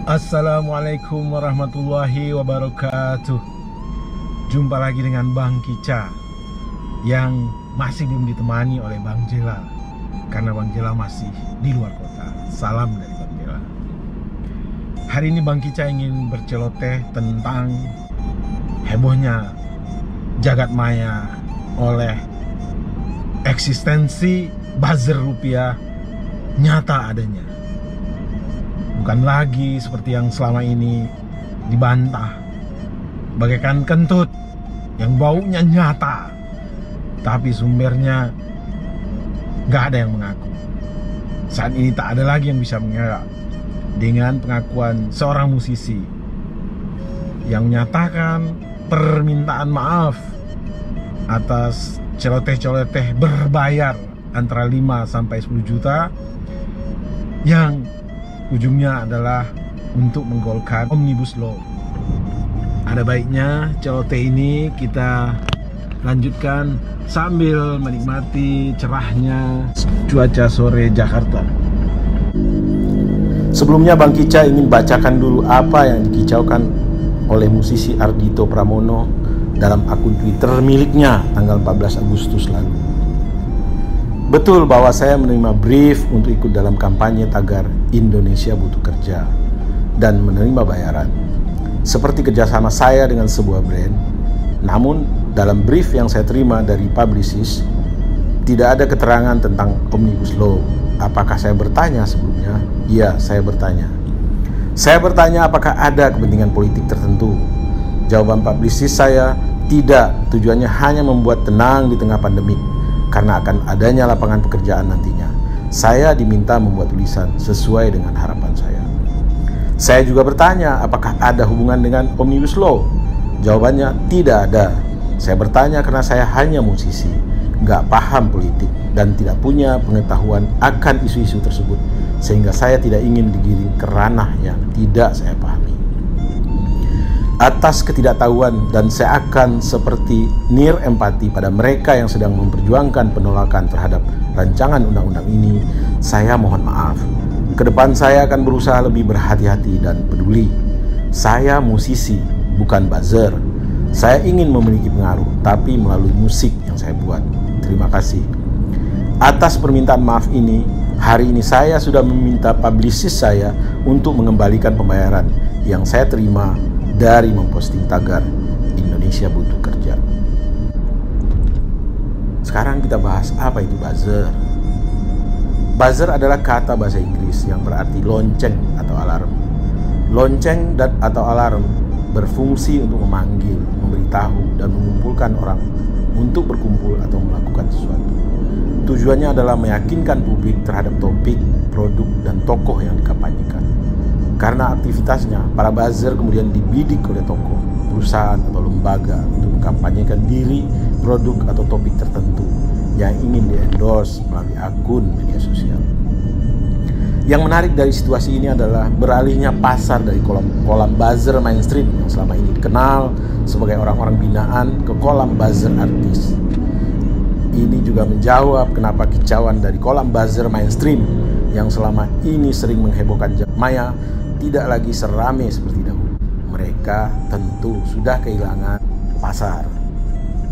Assalamualaikum warahmatullahi wabarakatuh. Jumpa lagi dengan Bang Kica yang masih belum ditemani oleh Bang Jela karena Bang Jela masih di luar kota. Salam dari Bang Jela. Hari ini Bang Kica ingin berceloteh tentang hebohnya jagat maya oleh eksistensi buzzer rupiah nyata adanya. Bukan lagi seperti yang selama ini dibantah bagaikan kentut yang baunya nyata, tapi sumbernya gak ada yang mengaku. Saat ini tak ada lagi yang bisa mengelak dengan pengakuan seorang musisi yang menyatakan permintaan maaf atas celoteh-celoteh berbayar antara 5 sampai 10 juta yang ujungnya adalah untuk menggolkan Omnibus Law. Ada baiknya celoteh ini kita lanjutkan sambil menikmati cerahnya cuaca sore Jakarta. Sebelumnya Bang Kica ingin bacakan dulu apa yang dikicaukan oleh musisi Ardhito Pramono dalam akun Twitter miliknya tanggal 14 Agustus lalu. Betul bahwa saya menerima brief untuk ikut dalam kampanye tagar Indonesia Butuh Kerja dan menerima bayaran seperti kerjasama saya dengan sebuah brand. Namun dalam brief yang saya terima dari publicist tidak ada keterangan tentang Omnibus Law. Apakah saya bertanya sebelumnya? Iya, saya bertanya. Saya bertanya apakah ada kepentingan politik tertentu. Jawaban publicist saya, tidak. Tujuannya hanya membuat tenang di tengah pandemik karena akan adanya lapangan pekerjaan nantinya. Saya diminta membuat tulisan sesuai dengan harapan saya. Saya juga bertanya apakah ada hubungan dengan Omnibus Law. Jawabannya tidak ada. Saya bertanya karena saya hanya musisi, nggak paham politik dan tidak punya pengetahuan akan isu-isu tersebut, sehingga saya tidak ingin digiring ke ranah yang tidak saya pahami. Atas ketidaktahuan dan saya akan seperti nir empati pada mereka yang sedang memperjuangkan penolakan terhadap rancangan undang-undang ini, saya mohon maaf. Kedepan saya akan berusaha lebih berhati-hati dan peduli. Saya musisi, bukan buzzer. Saya ingin memiliki pengaruh, tapi melalui musik yang saya buat. Terima kasih. Atas permintaan maaf ini, hari ini saya sudah meminta publicist saya untuk mengembalikan pembayaran yang saya terima dari memposting tagar Indonesia Butuh Kerja. Sekarang kita bahas apa itu buzzer. Buzzer adalah kata bahasa Inggris yang berarti lonceng atau alarm. Lonceng dan atau alarm berfungsi untuk memanggil, memberitahu, dan mengumpulkan orang untuk berkumpul atau melakukan sesuatu. Tujuannya adalah meyakinkan publik terhadap topik, produk, dan tokoh yang dikampanyekan. Karena aktivitasnya, para buzzer kemudian dibidik oleh tokoh, perusahaan, atau lembaga untuk mengkampanyekan diri, produk, atau topik tertentu yang ingin di-endorse melalui akun media sosial. Yang menarik dari situasi ini adalah beralihnya pasar dari kolam buzzer mainstream yang selama ini dikenal sebagai orang-orang binaan ke kolam buzzer artis. Ini juga menjawab kenapa kicauan dari kolam buzzer mainstream yang selama ini sering menghebohkan jagat maya tidak lagi seramai seperti dahulu. Mereka tentu sudah kehilangan pasar.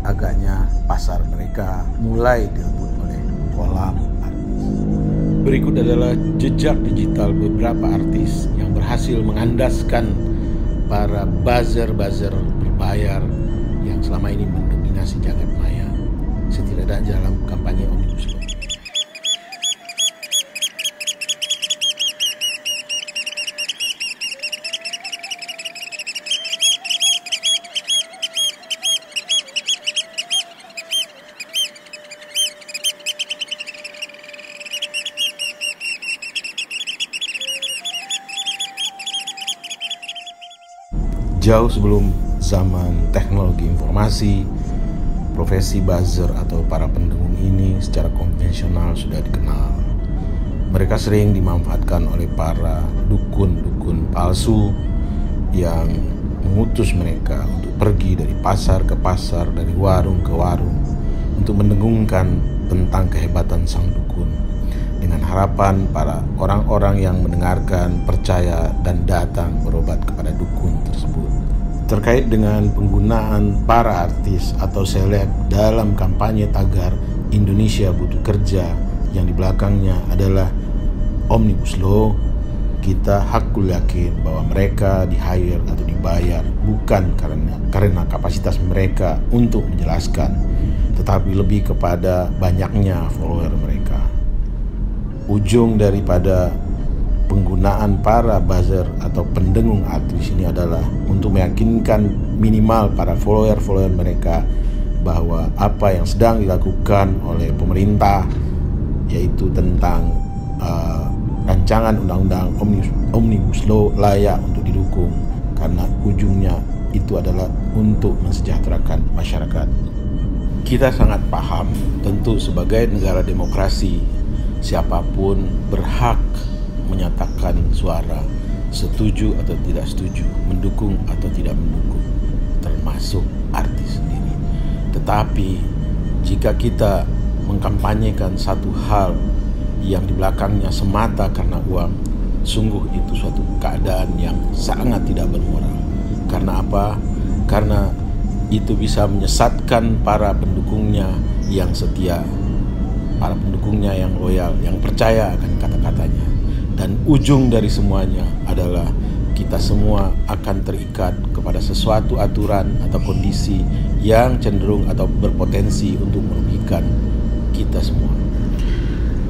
Agaknya pasar mereka mulai direbut oleh kolam artis. Berikut adalah jejak digital beberapa artis yang berhasil mengandaskan para buzzer-buzzer berbayar yang selama ini mendominasi jagat maya, setidaknya dalam kampanye Omnibus Law. Jauh sebelum zaman teknologi informasi, profesi buzzer atau para pendengung ini secara konvensional sudah dikenal. Mereka sering dimanfaatkan oleh para dukun-dukun palsu yang mengutus mereka untuk pergi dari pasar ke pasar, dari warung ke warung, untuk mendengungkan tentang kehebatan sang dukun. dengan harapan para orang-orang yang mendengarkan percaya dan datang berobat kepada dukun tersebut. Terkait dengan penggunaan para artis atau seleb dalam kampanye tagar Indonesia butuh kerja yang di belakangnya adalah Omnibus Law, kita hakul yakin bahwa mereka di-hire atau dibayar bukan karena kapasitas mereka untuk menjelaskan, tetapi lebih kepada banyaknya follower mereka. Ujung daripada penggunaan para buzzer atau pendengung artis ini adalah untuk meyakinkan minimal para follower mereka bahwa apa yang sedang dilakukan oleh pemerintah, yaitu tentang rancangan undang-undang Omnibus Law, layak untuk didukung karena ujungnya itu adalah untuk mensejahterakan masyarakat. Kita sangat paham, tentu sebagai negara demokrasi, siapapun berhak menyatakan suara setuju atau tidak setuju, mendukung atau tidak mendukung, termasuk artis sendiri. Tetapi jika kita mengkampanyekan satu hal yang di belakangnya semata karena uang, sungguh itu suatu keadaan yang sangat tidak bermoral. Karena apa? Karena itu bisa menyesatkan para pendukungnya yang setia, para pendukungnya yang loyal, yang percaya akan kata-katanya. Dan ujung dari semuanya adalah kita semua akan terikat kepada sesuatu aturan atau kondisi yang cenderung atau berpotensi untuk merugikan kita semua.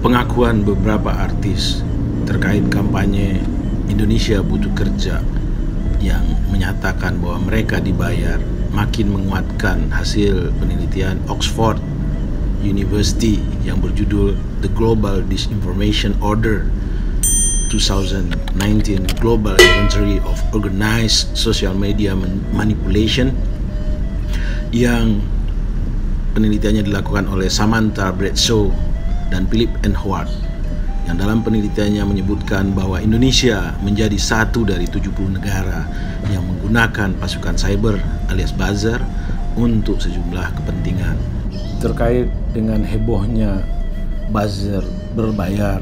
Pengakuan beberapa artis terkait kampanye Indonesia butuh kerja yang menyatakan bahwa mereka dibayar makin menguatkan hasil penelitian Oxford University yang berjudul The Global Disinformation Order 2019 Global Inventory of Organized Social Media Manipulation, yang penelitiannya dilakukan oleh Samantha Bradshaw dan Philip N. Howard, yang dalam penelitiannya menyebutkan bahwa Indonesia menjadi satu dari 70 negara yang menggunakan pasukan cyber alias buzzer untuk sejumlah kepentingan. Terkait dengan hebohnya buzzer berbayar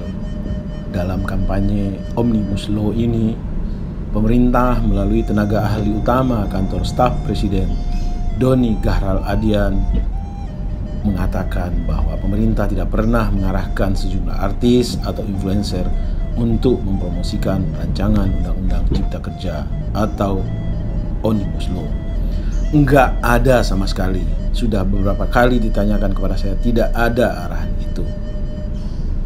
dalam kampanye Omnibus Law ini, pemerintah melalui tenaga ahli utama kantor staf presiden Doni Gahral Adian mengatakan bahwa pemerintah tidak pernah mengarahkan sejumlah artis atau influencer untuk mempromosikan rancangan undang-undang cipta kerja atau Omnibus Law. Enggak ada sama sekali. Sudah beberapa kali ditanyakan kepada saya, tidak ada arahan itu,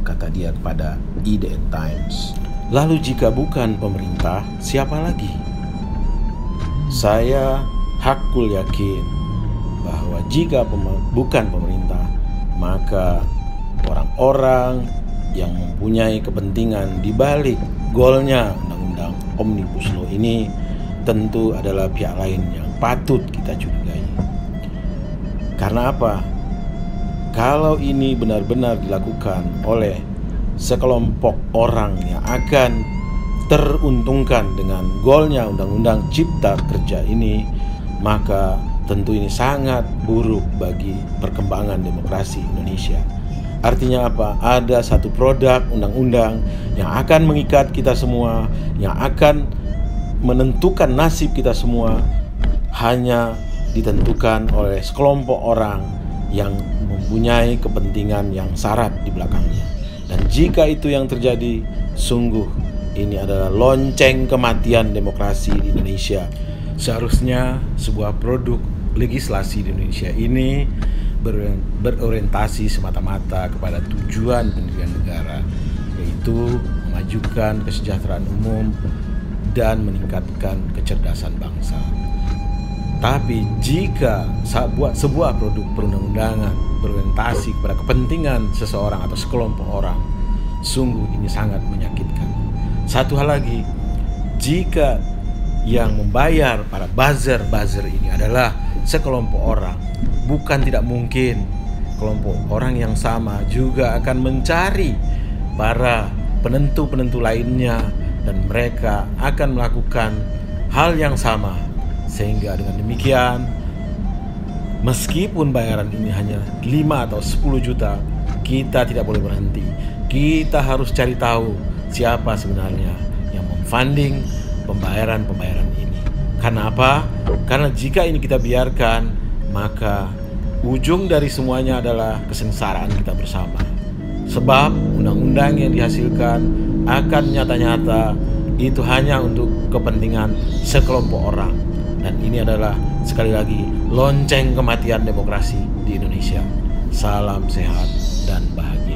kata dia kepada IDN Times. Lalu jika bukan pemerintah, siapa lagi? Saya hakul yakin bahwa jika bukan pemerintah, maka orang-orang yang mempunyai kepentingan di balik golnya undang-undang Omnibus Law ini tentu adalah pihak lain yang patut kita curigai. Karena apa? Kalau ini benar-benar dilakukan oleh sekelompok orang yang akan teruntungkan dengan golnya undang-undang cipta kerja ini, maka tentu ini sangat buruk bagi perkembangan demokrasi Indonesia. Artinya apa? Ada satu produk undang-undang yang akan mengikat kita semua, yang akan menentukan nasib kita semua, hanya ditentukan oleh sekelompok orang yang mempunyai kepentingan yang syarat di belakangnya. Dan jika itu yang terjadi, sungguh ini adalah lonceng kematian demokrasi di Indonesia. Seharusnya sebuah produk legislasi di Indonesia ini berorientasi semata-mata kepada tujuan pendirian negara, yaitu memajukan kesejahteraan umum dan meningkatkan kecerdasan bangsa. Tapi jika sebuah produk perundang-undangan berorientasi kepada kepentingan seseorang atau sekelompok orang, sungguh ini sangat menyakitkan. Satu hal lagi, jika yang membayar para buzzer ini adalah sekelompok orang, bukan tidak mungkin kelompok orang yang sama juga akan mencari para penentu-penentu lainnya, dan mereka akan melakukan hal yang sama. Sehingga dengan demikian, meskipun bayaran ini hanya 5 atau 10 juta, kita tidak boleh berhenti. Kita harus cari tahu siapa sebenarnya yang memfunding pembayaran-pembayaran ini. Karena apa? Karena jika ini kita biarkan, maka ujung dari semuanya adalah kesengsaraan kita bersama. Sebab undang-undang yang dihasilkan akan nyata-nyata itu hanya untuk kepentingan sekelompok orang. Dan ini adalah sekali lagi lonceng kematian demokrasi di Indonesia. Salam sehat dan bahagia.